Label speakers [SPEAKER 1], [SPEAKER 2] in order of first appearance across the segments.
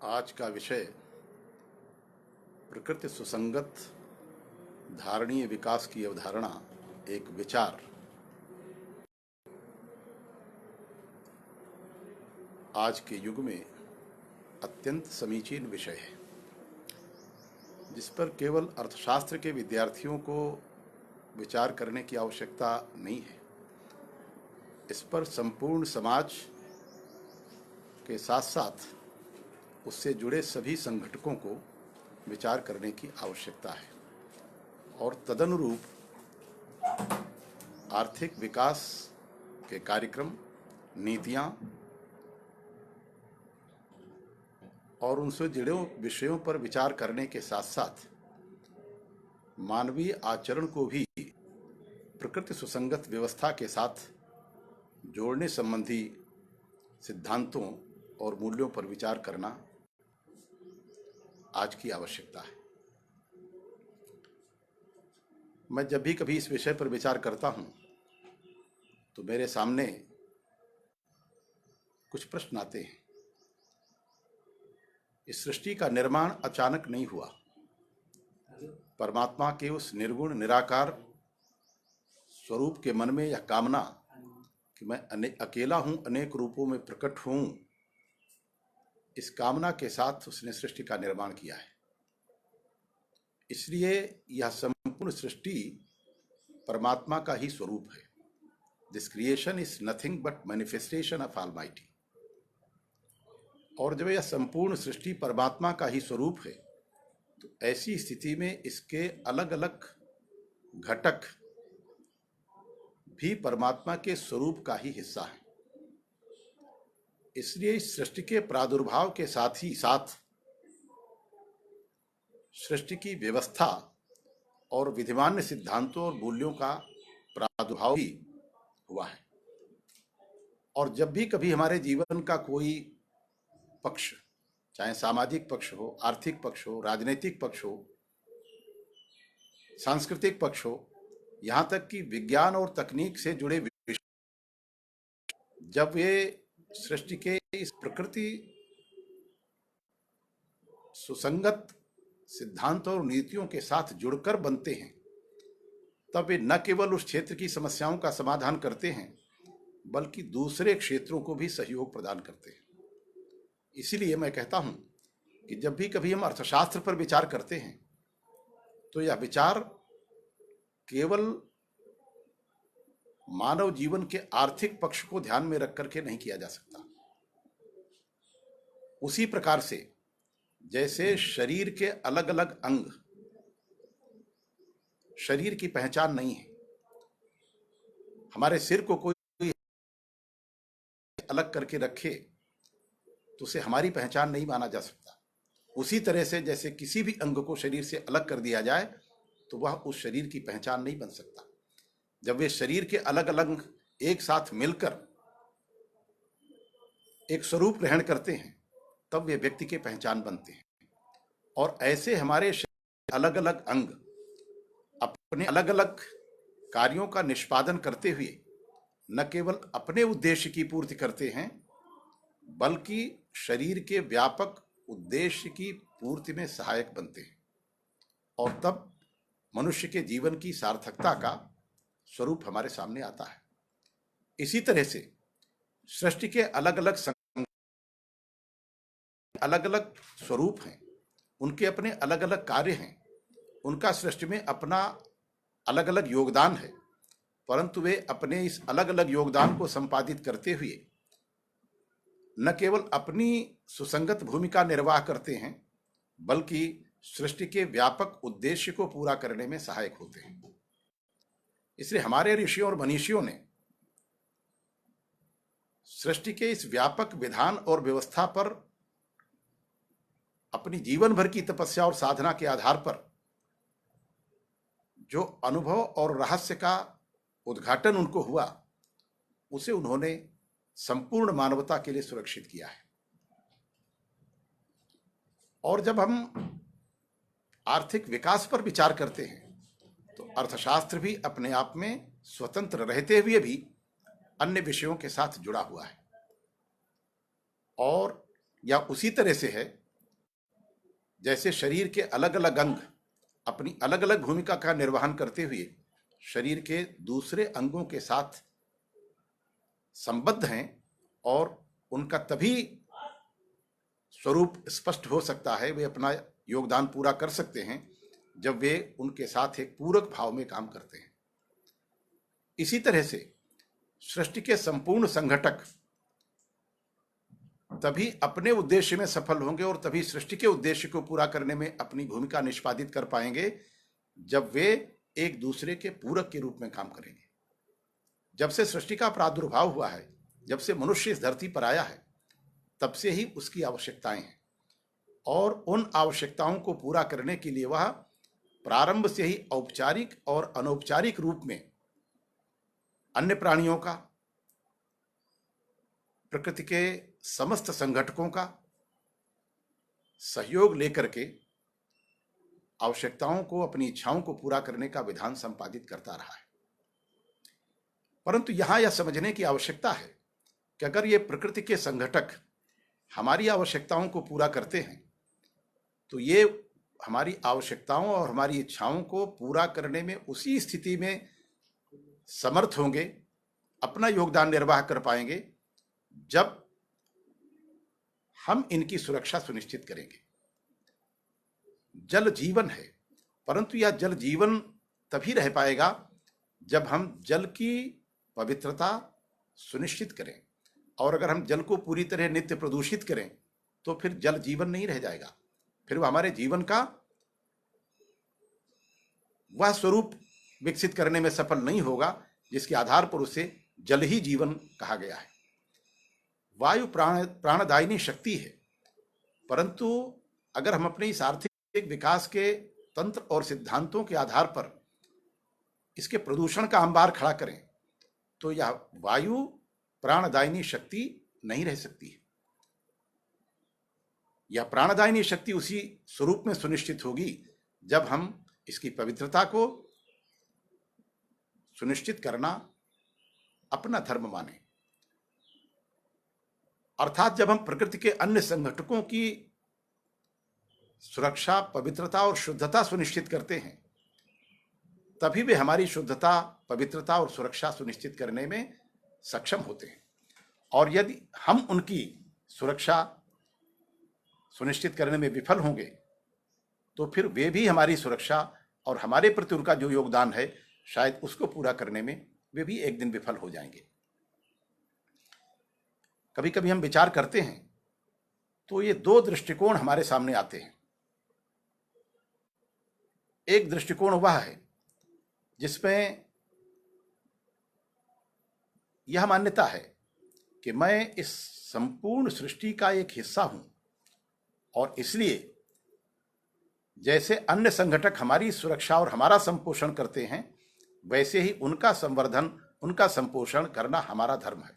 [SPEAKER 1] आज का विषय प्रकृति सुसंगत धारणीय विकास की अवधारणा एक विचार। आज के युग में अत्यंत समीचीन विषय है जिस पर केवल अर्थशास्त्र के विद्यार्थियों को विचार करने की आवश्यकता नहीं है। इस पर संपूर्ण समाज के साथ साथ उससे जुड़े सभी संगठकों को विचार करने की आवश्यकता है और तदनुरूप आर्थिक विकास के कार्यक्रम, नीतियां और उनसे जुड़े विषयों पर विचार करने के साथ साथ मानवीय आचरण को भी प्रकृति सुसंगत व्यवस्था के साथ जोड़ने संबंधी सिद्धांतों और मूल्यों पर विचार करना आज की आवश्यकता है। मैं जब भी कभी इस विषय पर विचार करता हूं तो मेरे सामने कुछ प्रश्न आते हैं। इस सृष्टि का निर्माण अचानक नहीं हुआ। परमात्मा के उस निर्गुण निराकार स्वरूप के मन में यह कामना कि मैं अकेला हूं, अनेक रूपों में प्रकट हूं, इस कामना के साथ उसने सृष्टि का निर्माण किया है। इसलिए यह संपूर्ण सृष्टि परमात्मा का ही स्वरूप है। This creation is nothing but manifestation of almighty. और जब यह संपूर्ण सृष्टि परमात्मा का ही स्वरूप है तो ऐसी स्थिति में इसके अलग अलग घटक भी परमात्मा के स्वरूप का ही हिस्सा है। इसलिए इस सृष्टि के प्रादुर्भाव के साथ ही साथ सृष्टि की व्यवस्था और विधिमान्य सिद्धांतों और मूल्यों का प्रादुर्भाव भी हुआ है। और जब भी कभी हमारे जीवन का कोई पक्ष, चाहे सामाजिक पक्ष हो, आर्थिक पक्ष हो, राजनीतिक पक्ष हो, सांस्कृतिक पक्ष हो, यहाँ तक कि विज्ञान और तकनीक से जुड़े विषय, जब वे सृष्टि के इस प्रकृति सुसंगत सिद्धांत और नीतियों के साथ जुड़कर बनते हैं, तब वे न केवल उस क्षेत्र की समस्याओं का समाधान करते हैं बल्कि दूसरे क्षेत्रों को भी सहयोग प्रदान करते हैं। इसीलिए मैं कहता हूं कि जब भी कभी हम अर्थशास्त्र पर विचार करते हैं तो यह विचार केवल मानव जीवन के आर्थिक पक्ष को ध्यान में रख करके नहीं किया जा सकता। उसी प्रकार से जैसे शरीर के अलग अलग अंग शरीर की पहचान नहीं है, हमारे सिर को कोई अलग करके रखे तो उसे हमारी पहचान नहीं माना जा सकता। उसी तरह से जैसे किसी भी अंग को शरीर से अलग कर दिया जाए तो वह उस शरीर की पहचान नहीं बन सकता। जब वे शरीर के अलग अलग एक साथ मिलकर एक स्वरूप ग्रहण करते हैं तब वे व्यक्ति के पहचान बनते हैं। और ऐसे हमारे अलग अलग अंग अपने अलग अलग कार्यों का निष्पादन करते हुए न केवल अपने उद्देश्य की पूर्ति करते हैं बल्कि शरीर के व्यापक उद्देश्य की पूर्ति में सहायक बनते हैं। और तब मनुष्य के जीवन की सार्थकता का स्वरूप हमारे सामने आता है। इसी तरह से सृष्टि के अलग अलग स्वरूप हैं, उनके अपने अलग अलग कार्य हैं, उनका सृष्टि में अपना अलग अलग योगदान है, परंतु वे अपने इस अलग अलग योगदान को संपादित करते हुए न केवल अपनी सुसंगत भूमिका निर्वाह करते हैं बल्कि सृष्टि के व्यापक उद्देश्य को पूरा करने में सहायक होते हैं। इसलिए हमारे ऋषियों और मनीषियों ने सृष्टि के इस व्यापक विधान और व्यवस्था पर अपनी जीवन भर की तपस्या और साधना के आधार पर जो अनुभव और रहस्य का उद्घाटन उनको हुआ उसे उन्होंने संपूर्ण मानवता के लिए सुरक्षित किया है। और जब हम आर्थिक विकास पर विचार करते हैं तो अर्थशास्त्र भी अपने आप में स्वतंत्र रहते हुए भी अन्य विषयों के साथ जुड़ा हुआ है। और या उसी तरह से है जैसे शरीर के अलग अलग अंग अपनी अलग अलग भूमिका का निर्वहन करते हुए शरीर के दूसरे अंगों के साथ संबद्ध हैं और उनका तभी स्वरूप स्पष्ट हो सकता है, वे अपना योगदान पूरा कर सकते हैं जब वे उनके साथ एक पूरक भाव में काम करते हैं। इसी तरह से सृष्टि के संपूर्ण संघटक तभी अपने उद्देश्य में सफल होंगे और तभी सृष्टि के उद्देश्य को पूरा करने में अपनी भूमिका निष्पादित कर पाएंगे जब वे एक दूसरे के पूरक के रूप में काम करेंगे। जब से सृष्टि का प्रादुर्भाव हुआ है, जब से मनुष्य इस धरती पर आया है, तब से ही उसकी आवश्यकताएं हैं और उन आवश्यकताओं को पूरा करने के लिए वह प्रारंभ से ही औपचारिक और अनौपचारिक रूप में अन्य प्राणियों का, प्रकृति के समस्त संघटकों का सहयोग लेकर के आवश्यकताओं को, अपनी इच्छाओं को पूरा करने का विधान संपादित करता रहा है। परंतु यहां यह समझने की आवश्यकता है कि अगर ये प्रकृति के संघटक हमारी आवश्यकताओं को पूरा करते हैं तो ये हमारी आवश्यकताओं और हमारी इच्छाओं को पूरा करने में उसी स्थिति में समर्थ होंगे, अपना योगदान निर्वाह कर पाएंगे जब हम इनकी सुरक्षा सुनिश्चित करेंगे। जल जीवन है, परंतु यह जल जीवन तभी रह पाएगा जब हम जल की पवित्रता सुनिश्चित करें, और अगर हम जल को पूरी तरह नित्य प्रदूषित करें तो फिर जल जीवन नहीं रह जाएगा, फिर वह हमारे जीवन का वह स्वरूप विकसित करने में सफल नहीं होगा जिसके आधार पर उसे जल ही जीवन कहा गया है। वायु प्राणदायिनी शक्ति है, परंतु अगर हम अपने इस आर्थिक विकास के तंत्र और सिद्धांतों के आधार पर इसके प्रदूषण का अंबार खड़ा करें तो यह वायु प्राणदायिनी शक्ति नहीं रह सकती है। यह प्राणदायिनी शक्ति उसी स्वरूप में सुनिश्चित होगी जब हम इसकी पवित्रता को सुनिश्चित करना अपना धर्म माने, अर्थात जब हम प्रकृति के अन्य संघटकों की सुरक्षा, पवित्रता और शुद्धता सुनिश्चित करते हैं, तभी वे हमारी शुद्धता, पवित्रता और सुरक्षा सुनिश्चित करने में सक्षम होते हैं। और यदि हम उनकी सुरक्षा सुनिश्चित करने में विफल होंगे तो फिर वे भी हमारी सुरक्षा और हमारे प्रति उनका जो योगदान है शायद उसको पूरा करने में वे भी एक दिन विफल हो जाएंगे। कभी कभी हम विचार करते हैं तो ये दो दृष्टिकोण हमारे सामने आते हैं। एक दृष्टिकोण वह है जिसमें यह मान्यता है कि मैं इस संपूर्ण सृष्टि का एक हिस्सा हूं और इसलिए जैसे अन्य संगठक हमारी सुरक्षा और हमारा संपोषण करते हैं वैसे ही उनका संवर्धन, उनका संपोषण करना हमारा धर्म है,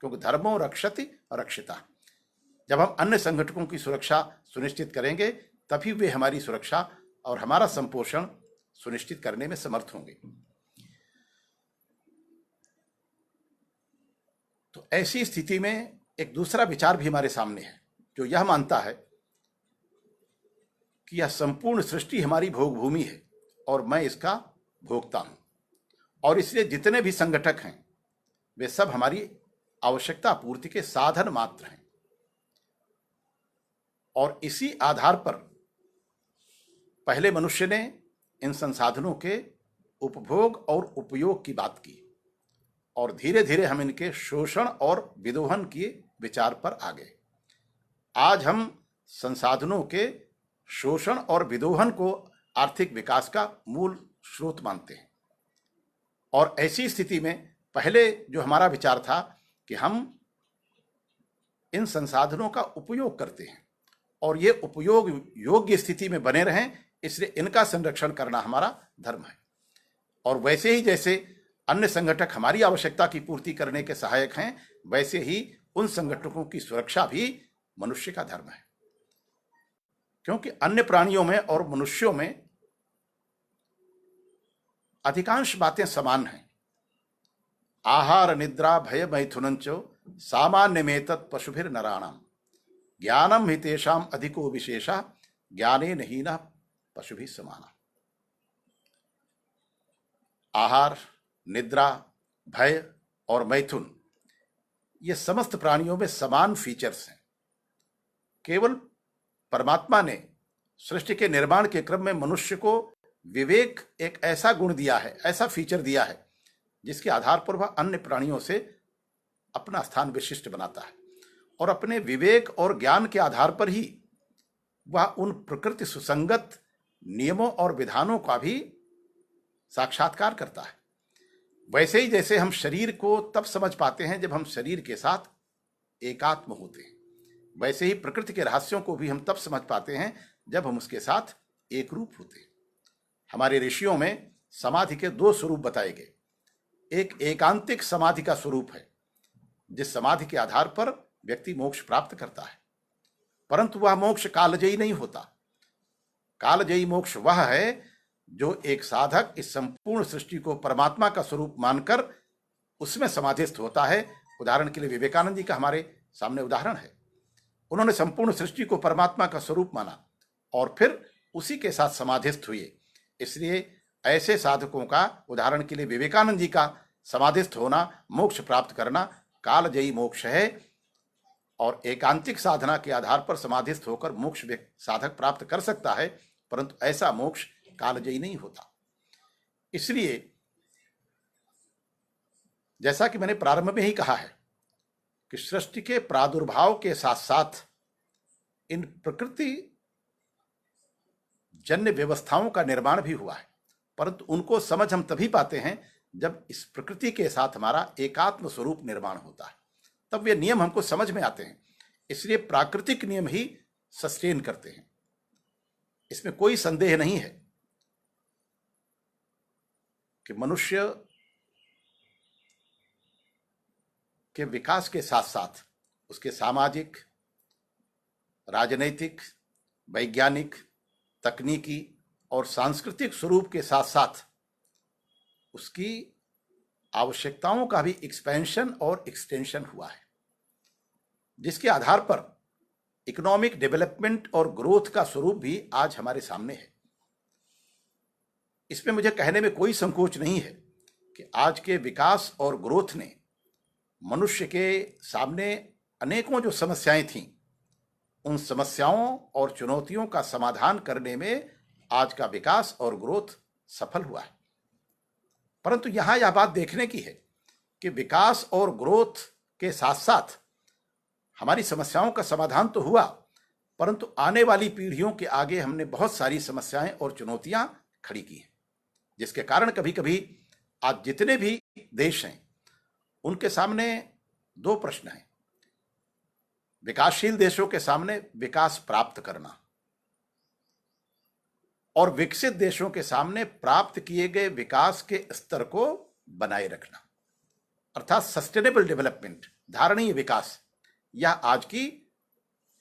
[SPEAKER 1] क्योंकि धर्मो रक्षति रक्षिता। जब हम अन्य संगठकों की सुरक्षा सुनिश्चित करेंगे तभी वे हमारी सुरक्षा और हमारा संपोषण सुनिश्चित करने में समर्थ होंगे। तो ऐसी स्थिति में एक दूसरा विचार भी हमारे सामने है जो यह मानता है कि यह संपूर्ण सृष्टि हमारी भोग भूमि है और मैं इसका भोक्ता हूं, और इसलिए जितने भी संगठक हैं वे सब हमारी आवश्यकता पूर्ति के साधन मात्र हैं। और इसी आधार पर पहले मनुष्य ने इन संसाधनों के उपभोग और उपयोग की बात की और धीरे धीरे हम इनके शोषण और विदोहन के विचार पर आ गए। आज हम संसाधनों के शोषण और विदोहन को आर्थिक विकास का मूल स्रोत मानते हैं। और ऐसी स्थिति में पहले जो हमारा विचार था कि हम इन संसाधनों का उपयोग करते हैं और ये उपयोग योग्य स्थिति में बने रहें, इसलिए इनका संरक्षण करना हमारा धर्म है। और वैसे ही जैसे अन्य संगठक हमारी आवश्यकता की पूर्ति करने के सहायक हैं, वैसे ही उन संगठकों की सुरक्षा भी मनुष्य का धर्म है, क्योंकि अन्य प्राणियों में और मनुष्यों में अधिकांश बातें समान हैं। आहार निद्रा भय मैथुनंचो सामान्य में तत् पशुभिर नराणाम ज्ञानम हितेषाम अधिको विशेषा ज्ञानेन हीनः पशुभिः समानः। आहार, निद्रा, भय और मैथुन ये समस्त प्राणियों में समान फीचर्स हैं। केवल परमात्मा ने सृष्टि के निर्माण के क्रम में मनुष्य को विवेक एक ऐसा गुण दिया है, ऐसा फीचर दिया है, जिसके आधार पर वह अन्य प्राणियों से अपना स्थान विशिष्ट बनाता है और अपने विवेक और ज्ञान के आधार पर ही वह उन प्रकृति सुसंगत नियमों और विधानों का भी साक्षात्कार करता है। वैसे ही जैसे हम शरीर को तब समझ पाते हैं जब हम शरीर के साथ एकात्म होते हैं, वैसे ही प्रकृति के रहस्यों को भी हम तब समझ पाते हैं जब हम उसके साथ एक रूप होते हैं। हमारे ऋषियों में समाधि के दो स्वरूप बताए गए। एक एकांतिक समाधि का स्वरूप है, जिस समाधि के आधार पर व्यक्ति मोक्ष प्राप्त करता है, परंतु वह मोक्ष कालजयी नहीं होता। कालजयी मोक्ष वह है जो एक साधक इस संपूर्ण सृष्टि को परमात्मा का स्वरूप मानकर उसमें समाधिस्थ होता है। उदाहरण के लिए विवेकानंद जी का हमारे सामने उदाहरण है। उन्होंने संपूर्ण सृष्टि को परमात्मा का स्वरूप माना और फिर उसी के साथ समाधिस्थ हुए। इसलिए ऐसे साधकों का, उदाहरण के लिए विवेकानंद जी का समाधिस्थ होना, मोक्ष प्राप्त करना कालजयी मोक्ष है और एकांतिक साधना के आधार पर समाधिस्थ होकर मोक्ष साधक प्राप्त कर सकता है, परंतु ऐसा मोक्ष कालजयी नहीं होता। इसलिए जैसा कि मैंने प्रारंभ में ही कहा है कि सृष्टि के प्रादुर्भाव के साथ साथ इन प्रकृति जन्य व्यवस्थाओं का निर्माण भी हुआ है, परंतु उनको समझ हम तभी पाते हैं जब इस प्रकृति के साथ हमारा एकात्म स्वरूप निर्माण होता है, तब वे नियम हमको समझ में आते हैं। इसलिए प्राकृतिक नियम ही सस्टेन करते हैं, इसमें कोई संदेह नहीं है कि मनुष्य के विकास के साथ साथ उसके सामाजिक, राजनैतिक, वैज्ञानिक, तकनीकी और सांस्कृतिक स्वरूप के साथ साथ उसकी आवश्यकताओं का भी एक्सपेंशन और एक्सटेंशन हुआ है, जिसके आधार पर इकोनॉमिक डेवलपमेंट और ग्रोथ का स्वरूप भी आज हमारे सामने है। इसमें मुझे कहने में कोई संकोच नहीं है कि आज के विकास और ग्रोथ ने मनुष्य के सामने अनेकों जो समस्याएं थीं, उन समस्याओं और चुनौतियों का समाधान करने में आज का विकास और ग्रोथ सफल हुआ है। परंतु यहां यह बात देखने की है कि विकास और ग्रोथ के साथ साथ हमारी समस्याओं का समाधान तो हुआ, परंतु आने वाली पीढ़ियों के आगे हमने बहुत सारी समस्याएं और चुनौतियां खड़ी की हैं, जिसके कारण कभी कभी आज जितने भी देश हैं उनके सामने दो प्रश्न हैं। विकासशील देशों के सामने विकास प्राप्त करना और विकसित देशों के सामने प्राप्त किए गए विकास के स्तर को बनाए रखना, अर्थात सस्टेनेबल डेवलपमेंट, धारणीय विकास। यह आज की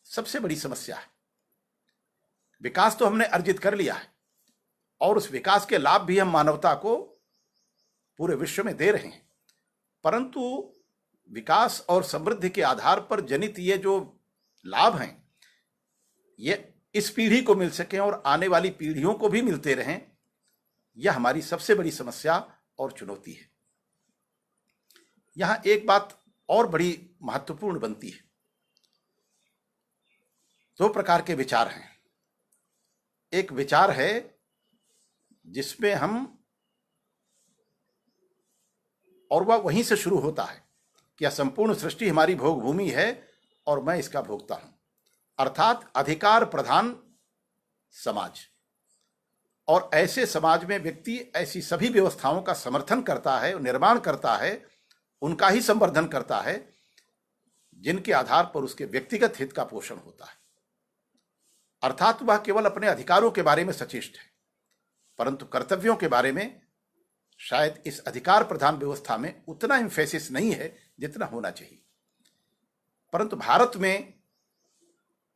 [SPEAKER 1] सबसे बड़ी समस्या है। विकास तो हमने अर्जित कर लिया है और उस विकास के लाभ भी हम मानवता को पूरे विश्व में दे रहे हैं, परंतु विकास और समृद्धि के आधार पर जनित ये जो लाभ हैं, ये इस पीढ़ी को मिल सकें और आने वाली पीढ़ियों को भी मिलते रहें, यह हमारी सबसे बड़ी समस्या और चुनौती है। यहां एक बात और बड़ी महत्वपूर्ण बनती है। दो प्रकार के विचार हैं। एक विचार है जिसमें हम, और वह वहीं से शुरू होता है कि यह संपूर्ण सृष्टि हमारी भोग भूमि है और मैं इसका भोगता हूं, अर्थात अधिकार प्रधान समाज। और ऐसे समाज में व्यक्ति ऐसी सभी व्यवस्थाओं का समर्थन करता है, निर्माण करता है, उनका ही संवर्धन करता है जिनके आधार पर उसके व्यक्तिगत हित का पोषण होता है। अर्थात वह केवल अपने अधिकारों के बारे में सचेष्ट है, परंतु कर्तव्यों के बारे में शायद इस अधिकार प्रधान व्यवस्था में उतना एम्फेसिस नहीं है जितना होना चाहिए। परंतु भारत में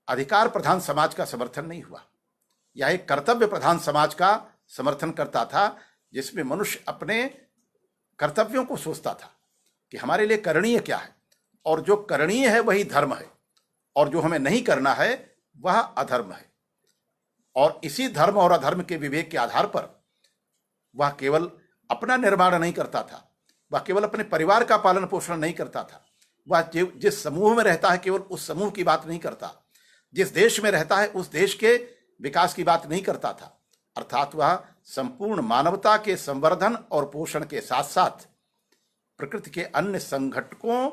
[SPEAKER 1] अधिकार प्रधान समाज का समर्थन नहीं हुआ। यह एक कर्तव्य प्रधान समाज का समर्थन करता था, जिसमें मनुष्य अपने कर्तव्यों को सोचता था कि हमारे लिए करणीय क्या है, और जो करणीय है वही धर्म है और जो हमें नहीं करना है वह अधर्म है। और इसी धर्म और अधर्म के विवेक के आधार पर वह केवल अपना निर्माण नहीं करता था, वह केवल अपने परिवार का पालन पोषण नहीं करता था, वह जिस समूह में रहता है केवल उस समूह की बात नहीं करता, जिस देश में रहता है उस देश के विकास की बात नहीं करता था। अर्थात वह संपूर्ण मानवता के संवर्धन और पोषण के साथ साथ प्रकृति के अन्य संघटकों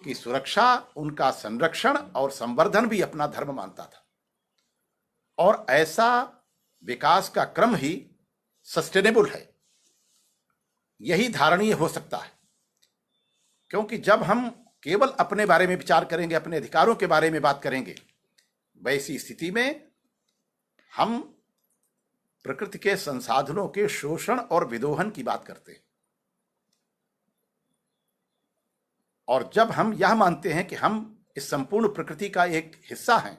[SPEAKER 1] की सुरक्षा, उनका संरक्षण और संवर्धन भी अपना धर्म मानता था। और ऐसा विकास का क्रम ही सस्टेनेबल है, यही धारणीय हो सकता है। क्योंकि जब हम केवल अपने बारे में विचार करेंगे, अपने अधिकारों के बारे में बात करेंगे, वैसी स्थिति में हम प्रकृति के संसाधनों के शोषण और विदोहन की बात करते हैं। और जब हम यह मानते हैं कि हम इस संपूर्ण प्रकृति का एक हिस्सा हैं,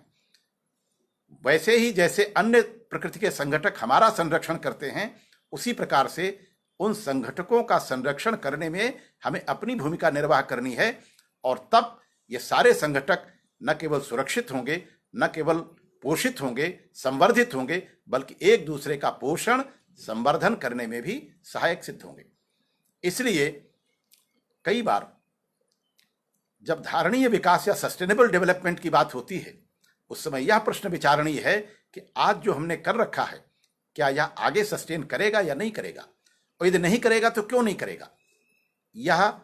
[SPEAKER 1] वैसे ही जैसे अन्य प्रकृति के संगठक हमारा संरक्षण करते हैं, उसी प्रकार से उन संगठकों का संरक्षण करने में हमें अपनी भूमिका निर्वाह करनी है। और तब ये सारे संगठक न केवल सुरक्षित होंगे, न केवल पोषित होंगे, संवर्धित होंगे, बल्कि एक दूसरे का पोषण, संवर्धन करने में भी सहायक सिद्ध होंगे। इसलिए कई बार जब धारणीय विकास या सस्टेनेबल डेवलपमेंट की बात होती है, उस समय यह प्रश्न विचारणीय है कि आज जो हमने कर रखा है, क्या यह आगे सस्टेन करेगा या नहीं करेगा, और यदि नहीं करेगा तो क्यों नहीं करेगा। यह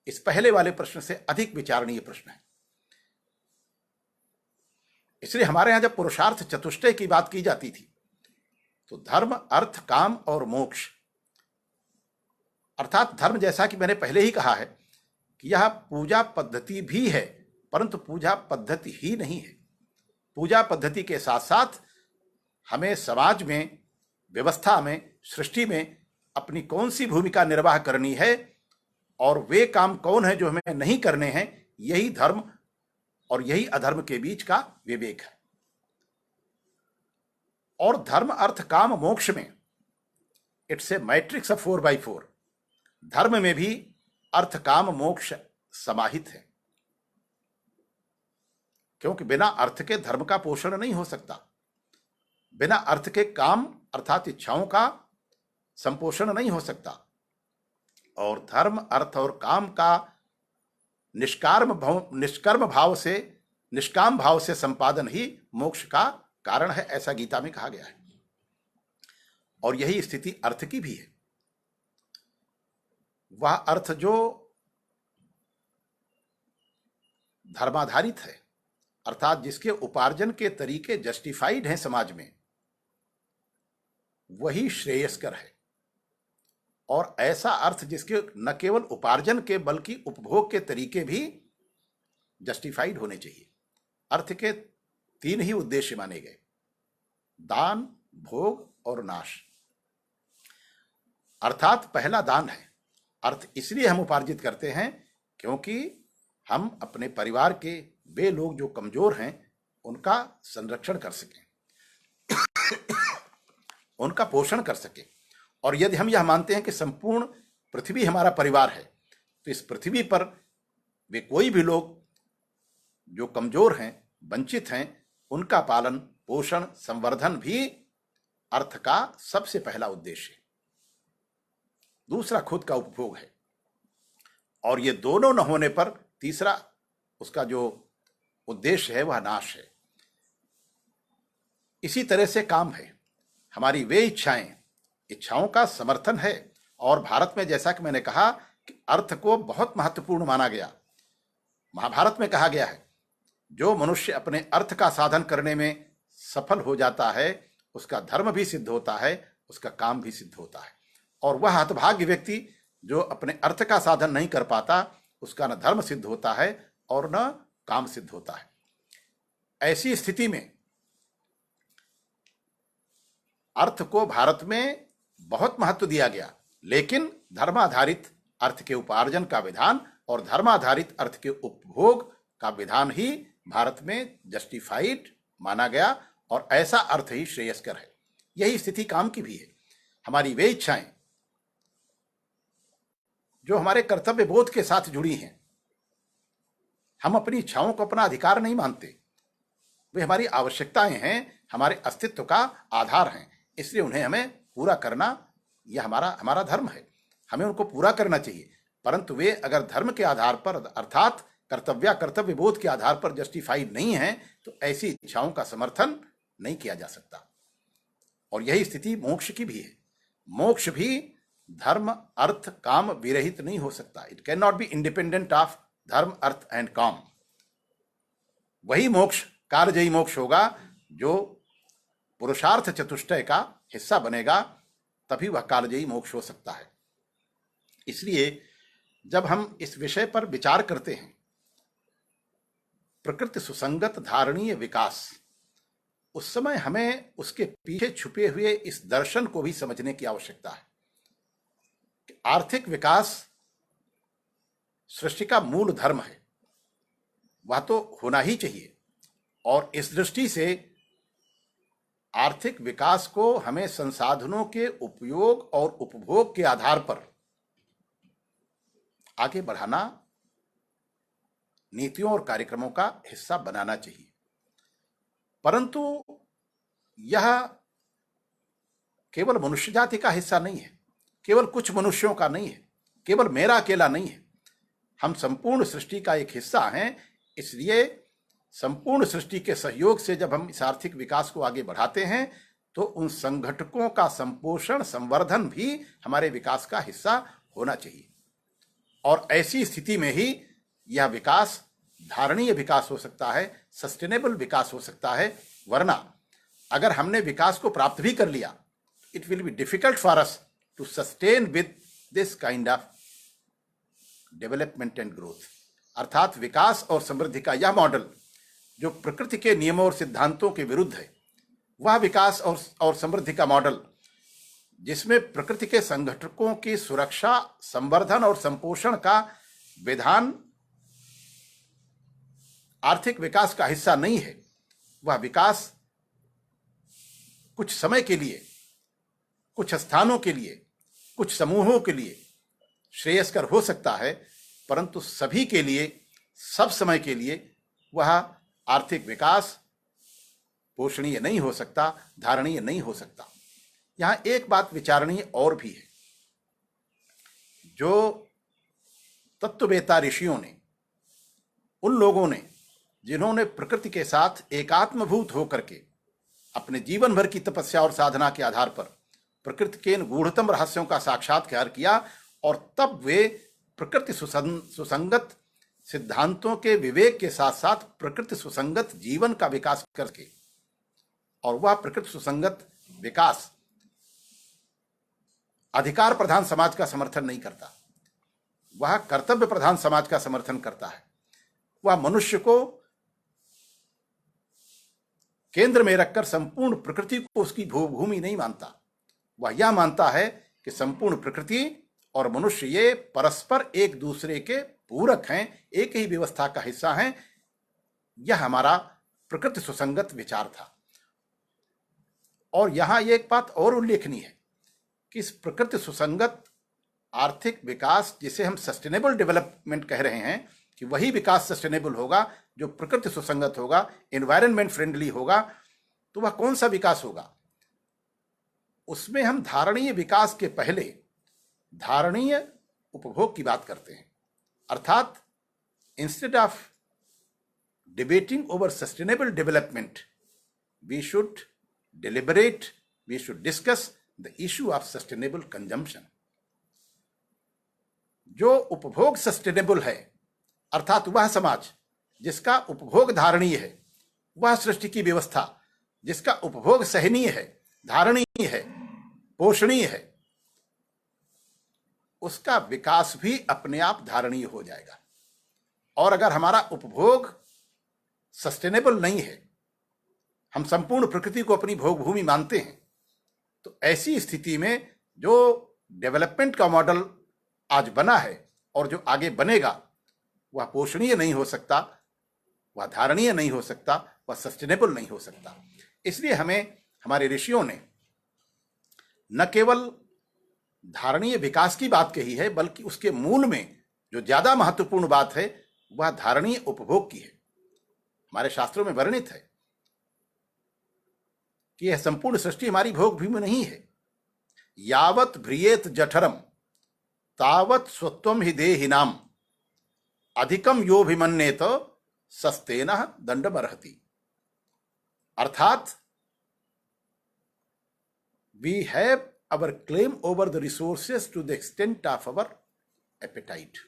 [SPEAKER 1] इस पहले वाले प्रश्न से अधिक विचारणीय प्रश्न है। इसलिए हमारे यहां जब पुरुषार्थ चतुष्टय की बात की जाती थी, तो धर्म, अर्थ, काम और मोक्ष, अर्थात धर्म, जैसा कि मैंने पहले ही कहा है कि यह पूजा पद्धति भी है, परंतु पूजा पद्धति ही नहीं है। पूजा पद्धति के साथ साथ हमें समाज में, व्यवस्था में, सृष्टि में अपनी कौन सी भूमिका निर्वाह करनी है और वे काम कौन है जो हमें नहीं करने हैं, यही धर्म और यही अधर्म के बीच का विवेक है। और धर्म, अर्थ, काम, मोक्ष में it's a matrix of 4x4। धर्म में भी अर्थ, काम, मोक्ष समाहित है, क्योंकि बिना अर्थ के धर्म का पोषण नहीं हो सकता, बिना अर्थ के काम अर्थात इच्छाओं का संपोषण नहीं हो सकता। और धर्म, अर्थ और काम का निष्काम भाव से संपादन ही मोक्ष का कारण है, ऐसा गीता में कहा गया है। और यही स्थिति अर्थ की भी है। वह अर्थ जो धर्माधारित है, अर्थात जिसके उपार्जन के तरीके जस्टिफाइड हैं समाज में, वही श्रेयस्कर है। और ऐसा अर्थ जिसके न केवल उपार्जन के बल्कि उपभोग के तरीके भी जस्टिफाइड होने चाहिए। अर्थ के 3 ही उद्देश्य माने गए: दान, भोग और नाश। अर्थात पहला दान है। अर्थ इसलिए हम उपार्जित करते हैं क्योंकि हम अपने परिवार के वे लोग जो कमजोर हैं उनका संरक्षण कर सकें, उनका पोषण कर सकें। और यदि हम यह मानते हैं कि संपूर्ण पृथ्वी हमारा परिवार है, तो इस पृथ्वी पर वे कोई भी लोग जो कमजोर हैं, वंचित हैं, उनका पालन, पोषण, संवर्धन भी अर्थ का सबसे पहला उद्देश्य है। दूसरा खुद का उपभोग है। और ये दोनों न होने पर तीसरा उसका जो उद्देश्य है वह नाश है। इसी तरह से काम है। हमारी वे इच्छाओं का समर्थन है। और भारत में, जैसा कि मैंने कहा, कि अर्थ को बहुत महत्वपूर्ण माना गया। महाभारत में कहा गया है, जो मनुष्य अपने अर्थ का साधन करने में सफल हो जाता है, उसका धर्म भी सिद्ध होता है, उसका काम भी सिद्ध होता है। और वह हतभाग्य व्यक्ति जो अपने अर्थ का साधन नहीं कर पाता, उसका न धर्म सिद्ध होता है और न काम सिद्ध होता है। ऐसी स्थिति में अर्थ को भारत में बहुत महत्व दिया गया, लेकिन धर्माधारित अर्थ के उपार्जन का विधान और धर्माधारित अर्थ के उपभोग का विधान ही भारत में जस्टिफाइड माना गया। और ऐसा अर्थ ही श्रेयस्कर है। यही स्थिति काम की भी है। हमारी वे इच्छाएं जो हमारे कर्तव्य बोध के साथ जुड़ी हैं, हम अपनी इच्छाओं को अपना अधिकार नहीं मानते, वे हमारी आवश्यकताएं हैं हमारे अस्तित्व का आधार हैं, इसलिए उन्हें हमें पूरा करना यह हमारा धर्म है। हमें उनको पूरा करना चाहिए, परंतु वे अगर धर्म के आधार पर अर्थात कर्तव्य बोध के आधार पर जस्टिफाइड नहीं है तो ऐसी इच्छाओं का समर्थन नहीं किया जा सकता। और यही स्थिति मोक्ष की भी है। मोक्ष भी धर्म अर्थ काम विरहित नहीं हो सकता। It can not be independent of धर्म अर्थ एंड काम। वही मोक्ष कार्यजयी मोक्ष होगा जो पुरुषार्थ चतुष्टय का हिस्सा बनेगा, तभी वह कार्यजयी मोक्ष हो सकता है। इसलिए जब हम इस विषय पर विचार करते हैं, प्रकृति सुसंगत धारणीय विकास, उस समय हमें उसके पीछे छुपे हुए इस दर्शन को भी समझने की आवश्यकता है कि आर्थिक विकास सृष्टि का मूल धर्म है, वह तो होना ही चाहिए। और इस दृष्टि से आर्थिक विकास को हमें संसाधनों के उपयोग और उपभोग के आधार पर आगे बढ़ाना, नीतियों और कार्यक्रमों का हिस्सा बनाना चाहिए। परंतु यह केवल मनुष्य जाति का हिस्सा नहीं है, केवल कुछ मनुष्यों का नहीं है, केवल मेरा अकेला नहीं है। हम संपूर्ण सृष्टि का एक हिस्सा हैं। इसलिए संपूर्ण सृष्टि के सहयोग से जब हम इस आर्थिक विकास को आगे बढ़ाते हैं तो उन संगठकों का संपोषण संवर्धन भी हमारे विकास का हिस्सा होना चाहिए। और ऐसी स्थिति में ही यह विकास धारणीय विकास हो सकता है, सस्टेनेबल विकास हो सकता है। वरना अगर हमने विकास को प्राप्त भी कर लिया, it will be difficult for us to sustain with this kind of development and growth. अर्थात विकास और समृद्धि का यह मॉडल जो प्रकृति के नियमों और सिद्धांतों के विरुद्ध है, वह विकास और समृद्धि का मॉडल जिसमें प्रकृति के संगठकों की सुरक्षा, संवर्धन और संपोषण का विधान आर्थिक विकास का हिस्सा नहीं है, वह विकास कुछ समय के लिए, कुछ स्थानों के लिए, कुछ समूहों के लिए श्रेयस्कर हो सकता है, परंतु सभी के लिए, सब समय के लिए वह आर्थिक विकास पोषणीय नहीं हो सकता, धारणीय नहीं हो सकता। यहां एक बात विचारणीय और भी है। जो तत्ववेता ऋषियों ने, उन लोगों ने जिन्होंने प्रकृति के साथ एकात्मभूत होकर के अपने जीवन भर की तपस्या और साधना के आधार पर प्रकृति के इन गूढ़तम रहस्यों का साक्षात्कार किया, और तब वे प्रकृति सुसंगत सिद्धांतों के विवेक के साथ साथ प्रकृति सुसंगत जीवन का विकास करके, और वह प्रकृति सुसंगत विकास अधिकार प्रधान समाज का समर्थन नहीं करता, वह कर्तव्य प्रधान समाज का समर्थन करता है। वह मनुष्य को केंद्र में रखकर संपूर्ण प्रकृति को उसकी भूमि नहीं मानता। वह यह मानता है कि संपूर्ण प्रकृति और मनुष्य ये परस्पर एक दूसरे के पूरक हैं, एक ही व्यवस्था का हिस्सा हैं। यह हमारा प्रकृति सुसंगत विचार था। और यहां एक बात और उल्लेखनीय है कि इस प्रकृति सुसंगत आर्थिक विकास, जिसे हम सस्टेनेबल डेवलपमेंट कह रहे हैं, कि वही विकास सस्टेनेबल होगा जो प्रकृति सुसंगत होगा, एनवायरनमेंट फ्रेंडली होगा। तो वह कौन सा विकास होगा? उसमें हम धारणीय विकास के पहले धारणीय उपभोग की बात करते हैं। अर्थात instead of debating over sustainable development, we should deliberate, we should discuss the issue of sustainable consumption. जो उपभोग सस्टेनेबल है, अर्थात वह समाज जिसका उपभोग धारणीय है, वह सृष्टि की व्यवस्था जिसका उपभोग सहनीय है, धारणीय है, पोषणीय है, उसका विकास भी अपने आप धारणीय हो जाएगा। और अगर हमारा उपभोग सस्टेनेबल नहीं है, हम संपूर्ण प्रकृति को अपनी भोग भूमि मानते हैं, तो ऐसी स्थिति में जो डेवलपमेंट का मॉडल आज बना है और जो आगे बनेगा, वह पोषणीय नहीं हो सकता, वह धारणीय नहीं हो सकता, वह सस्टेनेबल नहीं हो सकता। इसलिए हमें हमारे ऋषियों ने न केवल धारणीय विकास की बात कही है, बल्कि उसके मूल में जो ज्यादा महत्वपूर्ण बात है वह धारणीय उपभोग की है। हमारे शास्त्रों में वर्णित है कि यह संपूर्ण सृष्टि हमारी भोग भूमि नहीं है। यावत भ्रियेत जठरम तावत स्वत्वम हि देहिनाम अधिकम यो भिमन्येत सस्तेन दंडमर्हति। अर्थात we have our claim over the resources to the extent of our appetite।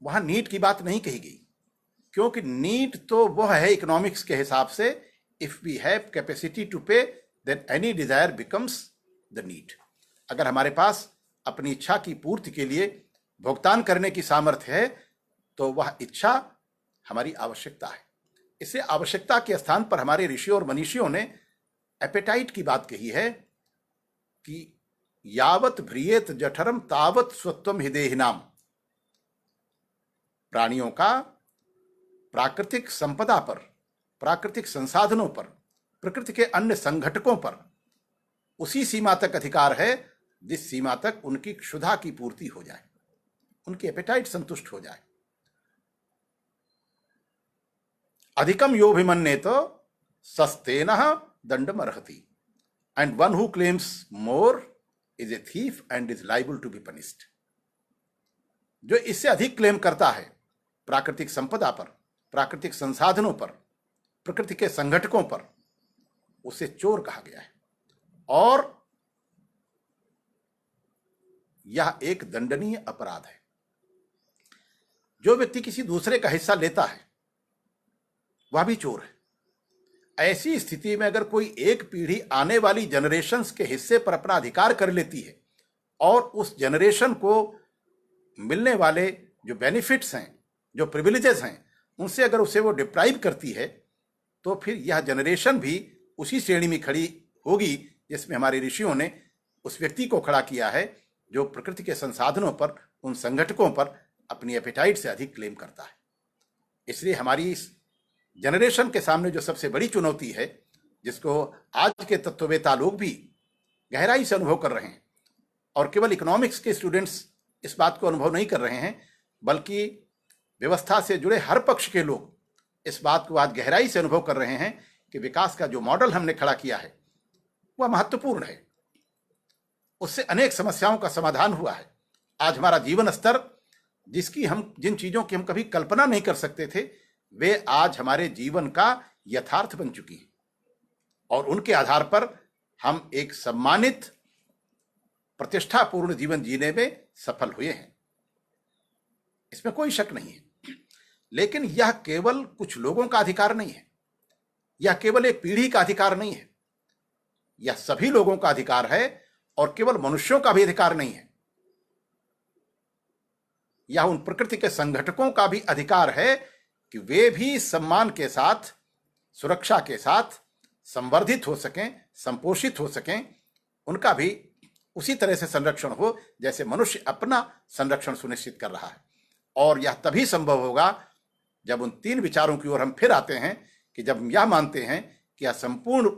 [SPEAKER 1] वहां नीड की बात नहीं कही गई, क्योंकि नीड तो वह है इकोनॉमिक्स के हिसाब से, if we have capacity to pay then any desire becomes the need. अगर हमारे पास अपनी इच्छा की पूर्ति के लिए भुगतान करने की सामर्थ्य है तो वह इच्छा हमारी आवश्यकता है। इससे आवश्यकता के स्थान पर हमारे ऋषियों और मनीषियों ने एपेटाइट की बात कही है कि यावत भ्रियेत जठरम तावत स्वत्वम हि देहिनाम। प्राणियों का प्राकृतिक संपदा पर, प्राकृतिक संसाधनों पर, प्रकृति के अन्य संघटकों पर उसी सीमा तक अधिकार है जिस सीमा तक उनकी क्षुधा की पूर्ति हो जाए, उनकी एपेटाइट संतुष्ट हो जाए। अधिकम यो भिमन्येत सस्तेन दंडमर्हति, and one who claims more is a thief and is liable to be punished. जो इससे अधिक क्लेम करता है प्राकृतिक संपदा पर, प्राकृतिक संसाधनों पर, प्रकृति के संघटकों पर, उसे चोर कहा गया है और यह एक दंडनीय अपराध है। जो व्यक्ति किसी दूसरे का हिस्सा लेता है वह भी चोर है। ऐसी स्थिति में अगर कोई एक पीढ़ी आने वाली जनरेशन्स के हिस्से पर अपना अधिकार कर लेती है और उस जनरेशन को मिलने वाले जो बेनिफिट्स हैं, जो प्रिविलेजेस हैं, उनसे अगर उसे वो डिप्राइव करती है तो फिर यह जनरेशन भी उसी श्रेणी में खड़ी होगी जिसमें हमारे ऋषियों ने उस व्यक्ति को खड़ा किया है जो प्रकृति के संसाधनों पर, उन संघटकों पर अपनी एपेटाइट से अधिक क्लेम करता है। इसलिए हमारी इस जनरेशन के सामने जो सबसे बड़ी चुनौती है, जिसको आज के तत्ववेता लोग भी गहराई से अनुभव कर रहे हैं, और केवल इकोनॉमिक्स के स्टूडेंट्स इस बात को अनुभव नहीं कर रहे हैं, बल्कि व्यवस्था से जुड़े हर पक्ष के लोग इस बात को आज गहराई से अनुभव कर रहे हैं कि विकास का जो मॉडल हमने खड़ा किया है वह महत्वपूर्ण है। उससे अनेक समस्याओं का समाधान हुआ है। आज हमारा जीवन स्तर, जिन चीजों की हम कभी कल्पना नहीं कर सकते थे, वे आज हमारे जीवन का यथार्थ बन चुकी हैं और उनके आधार पर हम एक सम्मानित, प्रतिष्ठापूर्ण जीवन जीने में सफल हुए हैं। इसमें कोई शक नहीं है। लेकिन यह केवल कुछ लोगों का अधिकार नहीं है, यह केवल एक पीढ़ी का अधिकार नहीं है, यह सभी लोगों का अधिकार है और केवल मनुष्यों का भी अधिकार नहीं है। यह उन प्रकृति के संघटकों का भी अधिकार है कि वे भी सम्मान के साथ, सुरक्षा के साथ संवर्धित हो सकें, संपोषित हो सकें, उनका भी उसी तरह से संरक्षण हो जैसे मनुष्य अपना संरक्षण सुनिश्चित कर रहा है। और यह तभी संभव होगा जब उन तीन विचारों की ओर हम फिर आते हैं कि जब हम यह मानते हैं कि यह संपूर्ण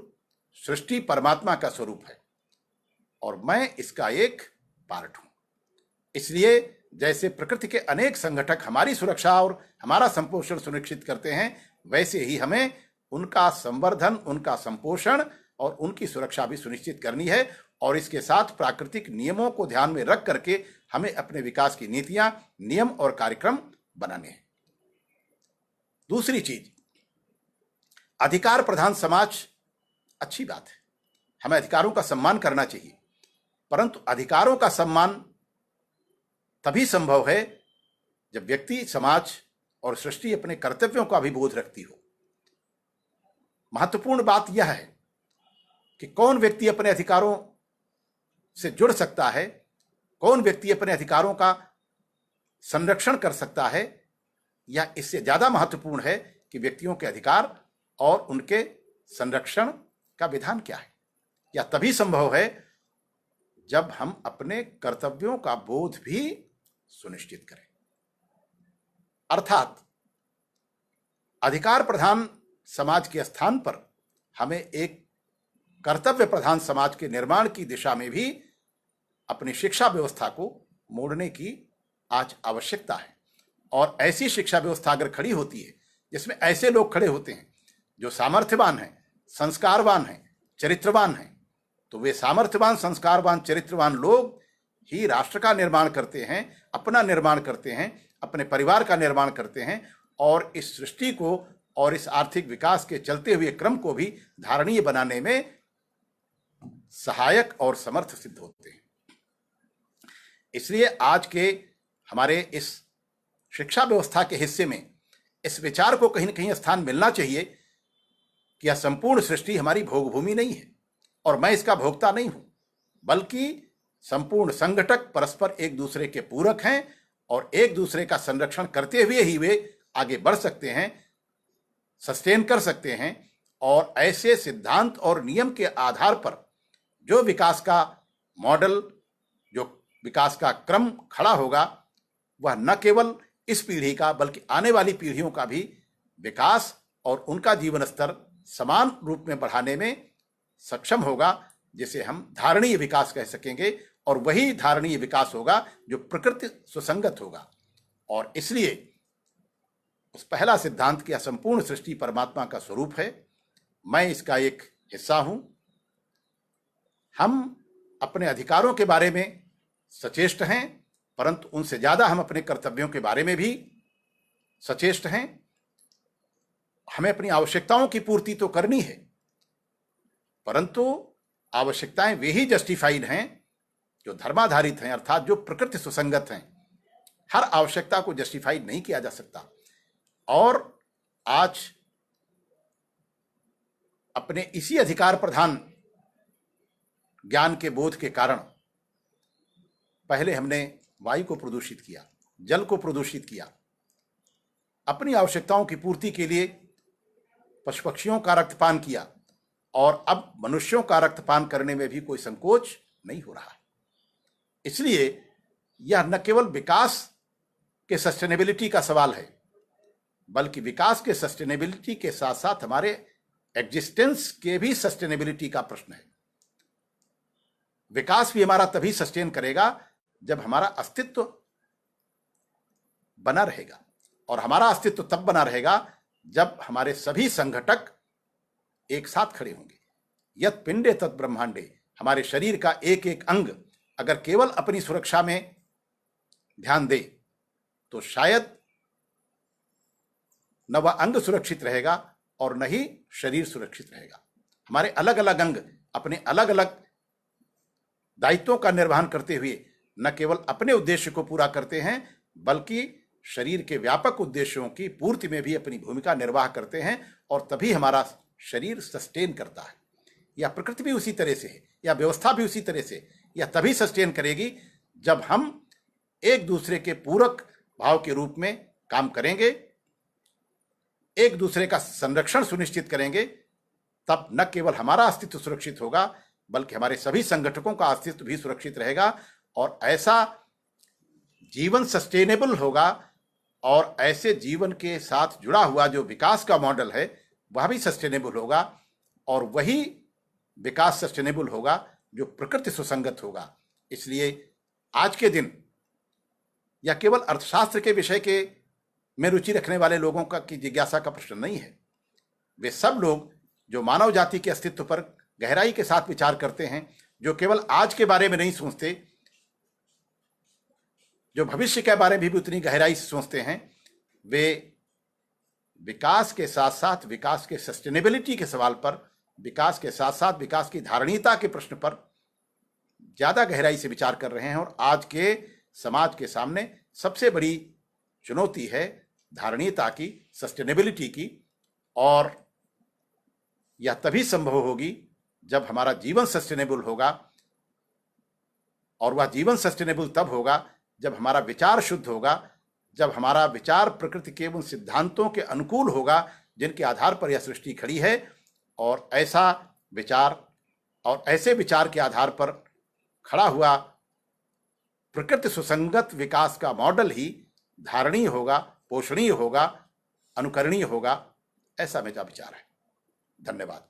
[SPEAKER 1] सृष्टि परमात्मा का स्वरूप है और मैं इसका एक पार्ट हूं। इसलिए जैसे प्रकृति के अनेक संगठक हमारी सुरक्षा और हमारा संपोषण सुनिश्चित करते हैं, वैसे ही हमें उनका संवर्धन, उनका संपोषण और उनकी सुरक्षा भी सुनिश्चित करनी है। और इसके साथ प्राकृतिक नियमों को ध्यान में रख करके हमें अपने विकास की नीतियां, नियम और कार्यक्रम बनाने हैं। दूसरी चीज, अधिकार प्रधान समाज अच्छी बात है, हमें अधिकारों का सम्मान करना चाहिए, परंतु अधिकारों का सम्मान तभी संभव है जब व्यक्ति, समाज और सृष्टि अपने कर्तव्यों का भी बोध रखती हो। महत्वपूर्ण बात यह है कि कौन व्यक्ति अपने अधिकारों से जुड़ सकता है, कौन व्यक्ति अपने अधिकारों का संरक्षण कर सकता है, या इससे ज्यादा महत्वपूर्ण है कि व्यक्तियों के अधिकार और उनके संरक्षण का विधान क्या है। यह तभी संभव है जब हम अपने कर्तव्यों का बोध भी सुनिश्चित करें। अर्थात अधिकार प्रधान समाज के स्थान पर हमें एक कर्तव्य प्रधान समाज के निर्माण की दिशा में भी अपनी शिक्षा व्यवस्था को मोड़ने की आज आवश्यकता है। और ऐसी शिक्षा व्यवस्था अगर खड़ी होती है जिसमें ऐसे लोग खड़े होते हैं जो सामर्थ्यवान हैं, संस्कारवान हैं, चरित्रवान हैं, तो वे सामर्थ्यवान, संस्कारवान, चरित्रवान लोग ही राष्ट्र का निर्माण करते हैं, अपना निर्माण करते हैं, अपने परिवार का निर्माण करते हैं और इस सृष्टि को और इस आर्थिक विकास के चलते हुए क्रम को भी धारणीय बनाने में सहायक और समर्थ सिद्ध होते हैं। इसलिए आज के हमारे इस शिक्षा व्यवस्था के हिस्से में इस विचार को कहीं न कहीं स्थान मिलना चाहिए कि यह संपूर्ण सृष्टि हमारी भोगभूमि नहीं है और मैं इसका भोक्ता नहीं हूं, बल्कि संपूर्ण संघटक परस्पर एक दूसरे के पूरक हैं और एक दूसरे का संरक्षण करते हुए ही वे आगे बढ़ सकते हैं, सस्टेन कर सकते हैं। और ऐसे सिद्धांत और नियम के आधार पर जो विकास का मॉडल, जो विकास का क्रम खड़ा होगा, वह न केवल इस पीढ़ी का बल्कि आने वाली पीढ़ियों का भी विकास और उनका जीवन स्तर समान रूप में बढ़ाने में सक्षम होगा, जिसे हम धारणीय विकास कह सकेंगे। और वही धारणीय विकास होगा जो प्रकृति सुसंगत होगा। और इसलिए उस पहला सिद्धांत की संपूर्ण सृष्टि परमात्मा का स्वरूप है, मैं इसका एक हिस्सा हूं। हम अपने अधिकारों के बारे में सचेष्ट हैं, परंतु उनसे ज्यादा हम अपने कर्तव्यों के बारे में भी सचेष्ट हैं। हमें अपनी आवश्यकताओं की पूर्ति तो करनी है, परंतु आवश्यकताएं वे ही जस्टिफाइड हैं जो धर्माधारित हैं, अर्थात जो प्रकृति सुसंगत हैं। हर आवश्यकता को जस्टिफाइड नहीं किया जा सकता। और आज अपने इसी अधिकार प्रधान ज्ञान के बोध के कारण पहले हमने वायु को प्रदूषित किया, जल को प्रदूषित किया, अपनी आवश्यकताओं की पूर्ति के लिए पशु पक्षियों का रक्तपान किया और अब मनुष्यों का रक्तपान करने में भी कोई संकोच नहीं हो रहा है। इसलिए यह न केवल विकास के सस्टेनेबिलिटी का सवाल है, बल्कि विकास के सस्टेनेबिलिटी के साथ साथ हमारे एग्जिस्टेंस के भी सस्टेनेबिलिटी का प्रश्न है। विकास भी हमारा तभी सस्टेन करेगा जब हमारा अस्तित्व बना रहेगा, और हमारा अस्तित्व तब बना रहेगा जब हमारे सभी संघटक एक साथ खड़े होंगे। यत् पिंडे तत् ब्रह्मांडे, हमारे शरीर का एक एक अंग अगर केवल अपनी सुरक्षा में ध्यान दे तो शायद न वह अंग सुरक्षित रहेगा और न ही शरीर सुरक्षित रहेगा। हमारे अलग अलग अंग अपने अलग अलग दायित्वों का निर्वहन करते हुए न केवल अपने उद्देश्य को पूरा करते हैं, बल्कि शरीर के व्यापक उद्देश्यों की पूर्ति में भी अपनी भूमिका निर्वाह करते हैं, और तभी हमारा शरीर सस्टेन करता है। या प्रकृति भी उसी तरह से है, या व्यवस्था भी उसी तरह से, या तभी सस्टेन करेगी जब हम एक दूसरे के पूरक भाव के रूप में काम करेंगे, एक दूसरे का संरक्षण सुनिश्चित करेंगे। तब न केवल हमारा अस्तित्व सुरक्षित होगा, बल्कि हमारे सभी संगठकों का अस्तित्व भी सुरक्षित रहेगा, और ऐसा जीवन सस्टेनेबल होगा। और ऐसे जीवन के साथ जुड़ा हुआ जो विकास का मॉडल है वह भी सस्टेनेबल होगा, और वही विकास सस्टेनेबल होगा जो प्रकृति सुसंगत होगा। इसलिए आज के दिन यह केवल अर्थशास्त्र के विषय के में रुचि रखने वाले लोगों का की जिज्ञासा का प्रश्न नहीं है। वे सब लोग जो मानव जाति के अस्तित्व पर गहराई के साथ विचार करते हैं, जो केवल आज के बारे में नहीं सोचते, जो भविष्य के बारे में भी उतनी गहराई से सोचते हैं, वे विकास के साथ साथ विकास के सस्टेनेबिलिटी के सवाल पर, विकास के साथ साथ विकास की धारणीयता के प्रश्न पर ज्यादा गहराई से विचार कर रहे हैं। और आज के समाज के सामने सबसे बड़ी चुनौती है धारणीयता की, सस्टेनेबिलिटी की, और यह तभी संभव होगी जब हमारा जीवन सस्टेनेबल होगा। और वह जीवन सस्टेनेबल तब होगा जब हमारा विचार शुद्ध होगा, जब हमारा विचार प्रकृति के उन सिद्धांतों के अनुकूल होगा जिनके आधार पर यह सृष्टि खड़ी है। और ऐसा विचार और ऐसे विचार के आधार पर खड़ा हुआ प्रकृति सुसंगत विकास का मॉडल ही धारणीय होगा, पोषणीय होगा, अनुकरणीय होगा। ऐसा मेरा विचार है। धन्यवाद।